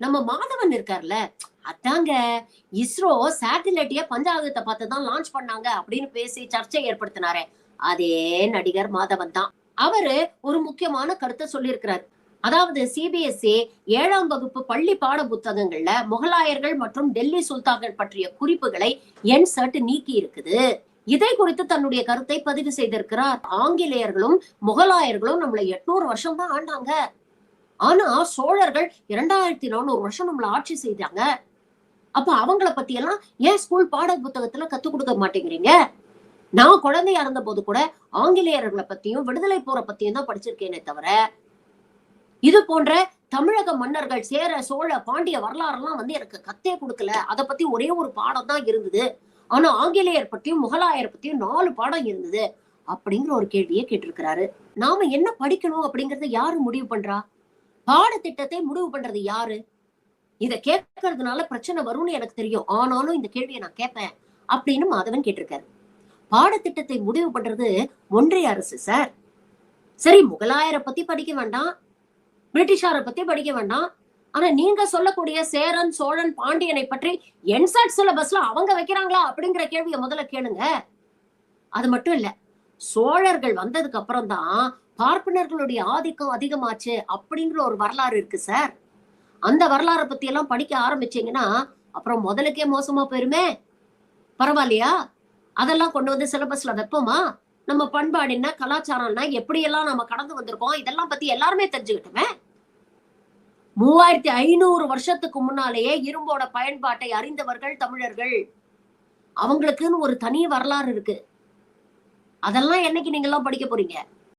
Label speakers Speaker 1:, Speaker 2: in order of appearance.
Speaker 1: நம்ம மாதவன் இருக்கார்ல, அதாங்க இஸ்ரோ சேட்டிலைட்ய பஞ்சாங்கத்தை பார்த்துதான் லான்ச் பண்ணாங்க அப்படின்னு பேசி சர்ச்சை ஏற்படுத்தினாரே, அதே நடிகர் மாதவன் தான். அவரு ஒரு முக்கியமான கருத்தை சொல்லியிருக்கிறார். அதாவது சிபிஎஸ்இ 7ஆம் வகுப்பு பள்ளி பாட புத்தகங்கள்ல முகலாயர்கள் மற்றும் டெல்லி சுல்தான்கள் பற்றிய குறிப்புகளை என்சர்ட் நீக்கி இருக்குது. இதை குறித்து தன்னுடைய கருத்தை பதிவு செய்திருக்கிறார். ஆங்கிலேயர்களும் முகலாயர்களும் நம்மள 800 வருஷம் தான் ஆண்டாங்க. ஆனா சோழர்கள் 2400 வருஷம் நம்மள ஆட்சி செய்தாங்க. அப்ப அவங்கள பத்தி எல்லாம் ஏன் ஸ்கூல் பாட புத்தகத்துல கத்து கொடுக்க மாட்டேங்கிறீங்க? நான் குழந்தையா இருந்த போது கூட ஆங்கிலேயர்களை பத்தியும் விடுதலை போற பத்தியும் தான் படிச்சிருக்கேனே தவிர, இது போன்ற தமிழக மன்னர்கள் சேர சோழ பாண்டிய வரலாறுலாம் எனக்கு கத்தே கொடுக்கல. அதை பத்தி ஒரே ஒரு பாடம் தான் இருந்தது. ஆனா ஆங்கிலேயர் பத்தியும் முகலாயர் பத்தியும் 4 பாடம் இருந்தது அப்படிங்கிற ஒரு கேள்வியை கேட்டிருக்கிறாரு. நாம என்ன படிக்கணும் அப்படிங்கறத யாரு முடிவு பண்றா? பாடத்திட்டத்தை முடிவு பண்றது யாரு? இத கேட்கறதுனால பிரச்சனை வரும்னு எனக்கு தெரியும். ஆனாலும் இந்த கேள்வியை நான் கேட்பேன் அப்படின்னு மாதவன் கேட்டிருக்காரு. பாடத்திட்டத்தை முடிவு பண்றது ஒன்றிய அரசு சார். சரி, முகலாயரை பத்தி படிக்க வேண்டாம், பிரிட்டிஷாரை பத்தி படிக்க வேண்டாம். ஆனா நீங்க சொல்லக்கூடிய சேரன் சோழன் பாண்டியனை பற்றி என்செட் சிலபஸ்ல அவங்க வைக்கிறாங்களா அப்படிங்கிற கேள்வியை முதல்ல கேளுங்க. அது மட்டும் இல்ல, சோழர்கள் வந்ததுக்கு அப்புறம் தான் பார்ப்பனர்களுடைய ஆதிக்கம் அதிகமாச்சு அப்படிங்கிற ஒரு வரலாறு இருக்கு சார். அந்த வரலாறை பத்தி எல்லாம் படிக்க ஆரம்பிச்சீங்கன்னா அப்புறம் முதலுக்கே மோசமா போயிருமே. பரவாயில்லையா? அதெல்லாம் கொண்டு வந்து சிலபஸ்ல வைப்போமா? நம்ம பண்பாடு என்ன, கலாச்சாரம்னா எப்படி எல்லாம் நம்ம கடந்து வந்திருக்கோம், இதெல்லாம் பத்தி எல்லாருமே தெரிஞ்சுக்கிட்டுமே. 3500 வருஷத்துக்கு முன்னாலேயே இரும்போட பயன்பாட்டை அறிந்தவர்கள் தமிழர்கள். அவங்களுக்குன்னு ஒரு தனி வரலாறு இருக்கு. அதெல்லாம் என்னைக்கு நீங்க எல்லாம் படிக்க போறீங்க?